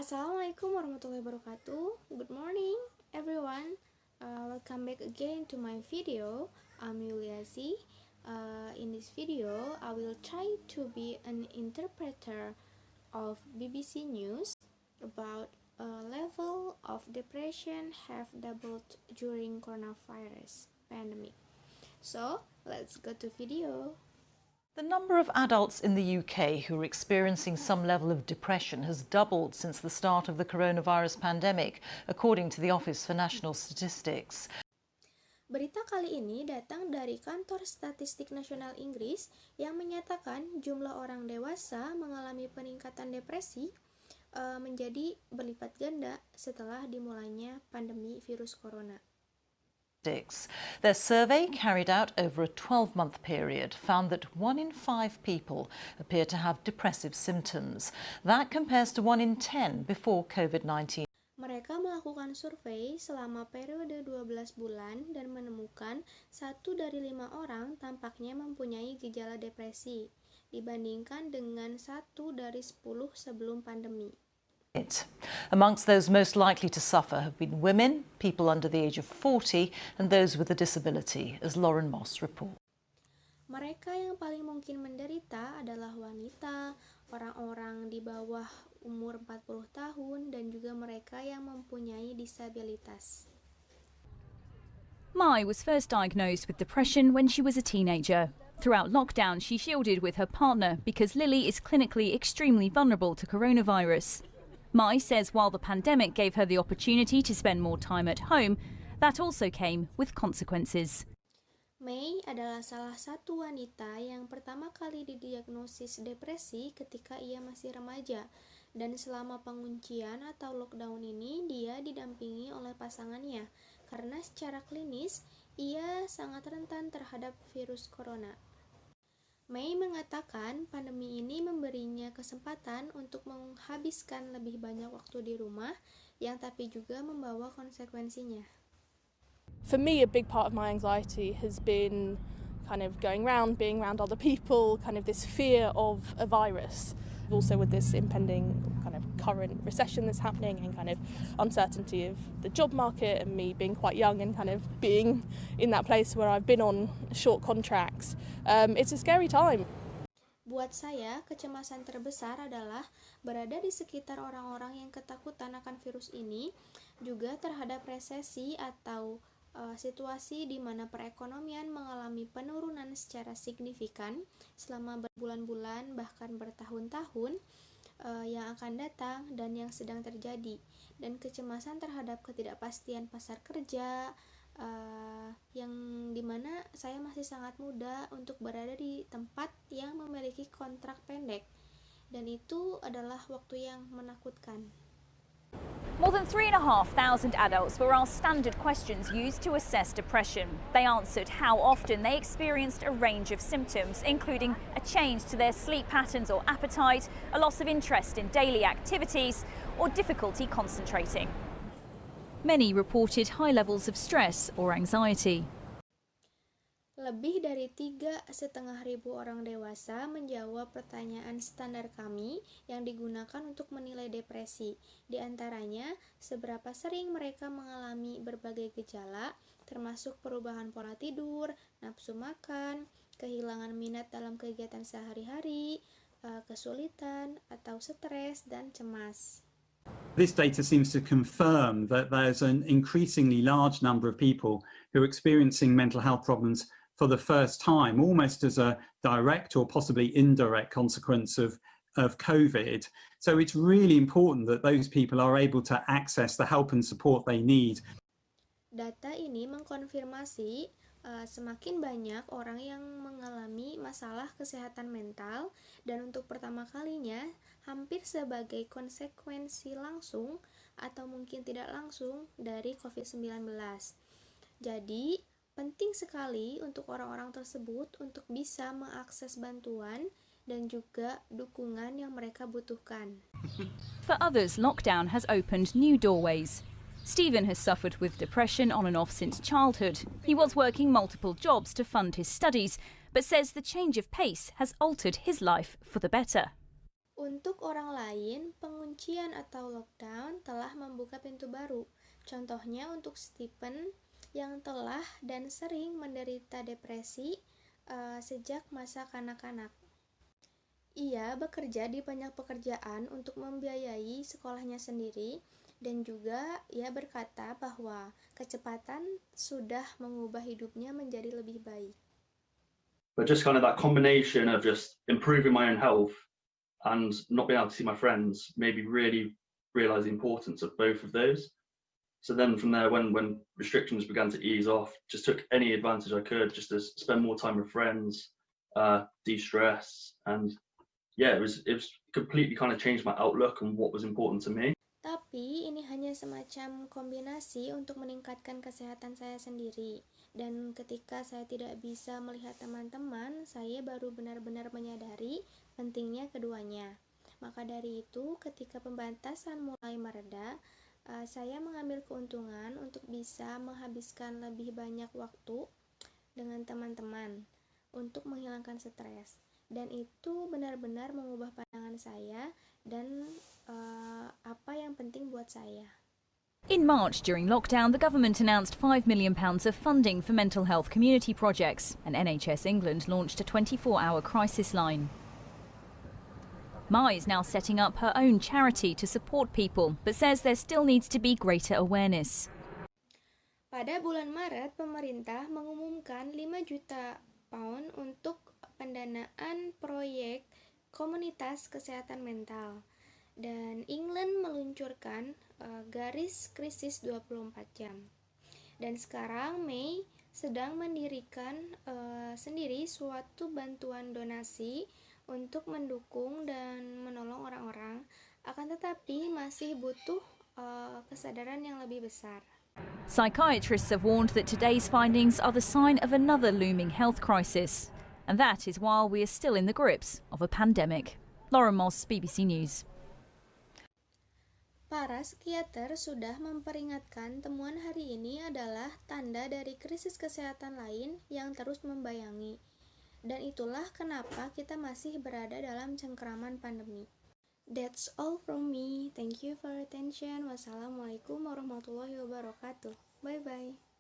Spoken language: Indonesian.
Assalamualaikum warahmatullahi wabarakatuh. Good morning, everyone. Welcome back again to my video. I'm Yuliasi. In this video, I will try to be an interpreter of BBC News about a level of depression have doubled during coronavirus pandemic. So, let's go to video. The number of adults in the UK who are experiencing some level of depression has doubled since the start of the coronavirus pandemic, according to the Office for National Statistics. Berita kali ini datang dari Kantor Statistik Nasional Inggris yang menyatakan jumlah orang dewasa mengalami peningkatan depresi menjadi berlipat ganda setelah dimulainya pandemi virus corona. Their survey, carried out over a 12-month period, found that 1 in 5 people appear to have depressive symptoms. That compares to 1 in 10 before COVID-19. Mereka melakukan survei selama periode 12 bulan dan menemukan 1 dari 5 orang tampaknya mempunyai gejala depresi, dibandingkan dengan 1 dari 10 sebelum pandemi. Amongst those most likely to suffer have been women, people under the age of 40 and those with a disability, as Lauren Moss reports. Mereka yang paling mungkin menderita adalah wanita, orang-orang di bawah umur 40 tahun, dan juga mereka yang mempunyai disabilitas. Mai was first diagnosed with depression when she was a teenager. Throughout lockdown, she shielded with her partner because Lily is clinically extremely vulnerable to coronavirus. Mai says while the pandemic gave her the opportunity to spend more time at home, that also came with consequences. May adalah salah satu wanita yang pertama kali didiagnosis depresi ketika ia masih remaja, dan selama penguncian atau lockdown ini dia didampingi oleh pasangannya karena secara klinis ia sangat rentan terhadap virus corona. May mengatakan pandemi ini memberinya kesempatan untuk menghabiskan lebih banyak waktu di rumah, yang tapi juga membawa konsekuensinya. For me, a big part of my anxiety has been kind of going around, being around other people, kind of this fear of a virus. Also with this impending kind of current recession that's happening and kind of uncertainty of the job market and me being quite young and kind of being in that place where I've been on short contracts, it's a scary time. Buat saya, kecemasan terbesar adalah berada di sekitar orang-orang yang ketakutan akan virus ini, juga terhadap resesi atau situasi di mana perekonomian mengalami penurunan secara signifikan selama berbulan-bulan bahkan bertahun-tahun yang akan datang dan yang sedang terjadi, dan kecemasan terhadap ketidakpastian pasar kerja yang dimana saya masih sangat muda untuk berada di tempat yang memiliki kontrak pendek, dan itu adalah waktu yang menakutkan. More than 3,500 adults were asked standard questions used to assess depression. They answered how often they experienced a range of symptoms, including a change to their sleep patterns or appetite, a loss of interest in daily activities, or difficulty concentrating. Many reported high levels of stress or anxiety. Lebih dari 3.500 orang dewasa menjawab pertanyaan standar kami yang digunakan untuk menilai depresi. Di antaranya, seberapa sering mereka mengalami berbagai gejala, termasuk perubahan pola tidur, nafsu makan, kehilangan minat dalam kegiatan sehari-hari, kesulitan atau stres, dan cemas. This data seems to confirm that there's an increasingly large number of people who are experiencing mental health problems for the first time, almost as a direct or possibly indirect consequence of COVID. So it's really important that those people are able to access the help and support they need. Data ini mengkonfirmasi semakin banyak orang yang mengalami masalah kesehatan mental, dan untuk pertama kalinya hampir sebagai konsekuensi langsung atau mungkin tidak langsung dari COVID-19. Jadi, penting sekali untuk orang-orang tersebut untuk bisa mengakses bantuan dan juga dukungan yang mereka butuhkan. For others, lockdown has opened new doorways. Stephen has suffered with depression on and off since childhood. He was working multiple jobs to fund his studies, but says the change of pace has altered his life for the better. Untuk orang lain, penguncian atau lockdown telah membuka pintu baru. Contohnya untuk Stephen yang telah dan sering menderita depresi sejak masa kanak-kanak. Ia bekerja di banyak pekerjaan untuk membiayai sekolahnya sendiri, dan juga ia berkata bahwa kecepatan sudah mengubah hidupnya menjadi lebih baik. But just kind of that combination of just improving my own health and not being able to see my friends made me really realize the importance of both of those. So then from there, when restrictions began to ease off, just took any advantage I could just to spend more time with friends, de-stress, and yeah, it was completely kind of changed my outlook on what was important to me. Tapi ini hanya semacam kombinasi untuk meningkatkan kesehatan saya sendiri. Dan ketika saya tidak bisa melihat teman-teman, saya baru benar-benar menyadari pentingnya keduanya. Maka dari itu, ketika pembatasan mulai mereda, saya mengambil keuntungan untuk bisa menghabiskan lebih banyak waktu dengan teman-teman untuk menghilangkan stres. Dan itu benar-benar mengubah pandangan saya dan apa yang penting buat saya. In March, during lockdown, the government announced £5 million of funding for mental health community projects, and NHS England launched a 24-hour crisis line. Mai is now setting up her own charity to support people, but says there still needs to be greater awareness. Pada bulan Maret, pemerintah mengumumkan 5 juta pound untuk pendanaan proyek komunitas kesehatan mental. Dan England meluncurkan garis krisis 24 jam. Dan sekarang May sedang mendirikan sendiri suatu bantuan donasi untuk mendukung dan menolong orang-orang, akan tetapi masih butuh kesadaran yang lebih besar. Psychiatrists have warned that today's findings are the sign of another looming health crisis. And that is while we are still in the grips of a pandemic. Lauren Moss, BBC News. Para psikiater sudah memperingatkan temuan hari ini adalah tanda dari krisis kesehatan lain yang terus membayangi. Dan itulah kenapa kita masih berada dalam cengkeraman pandemi. That's all from me. Thank you for your attention. Wassalamualaikum warahmatullahi wabarakatuh. Bye-bye.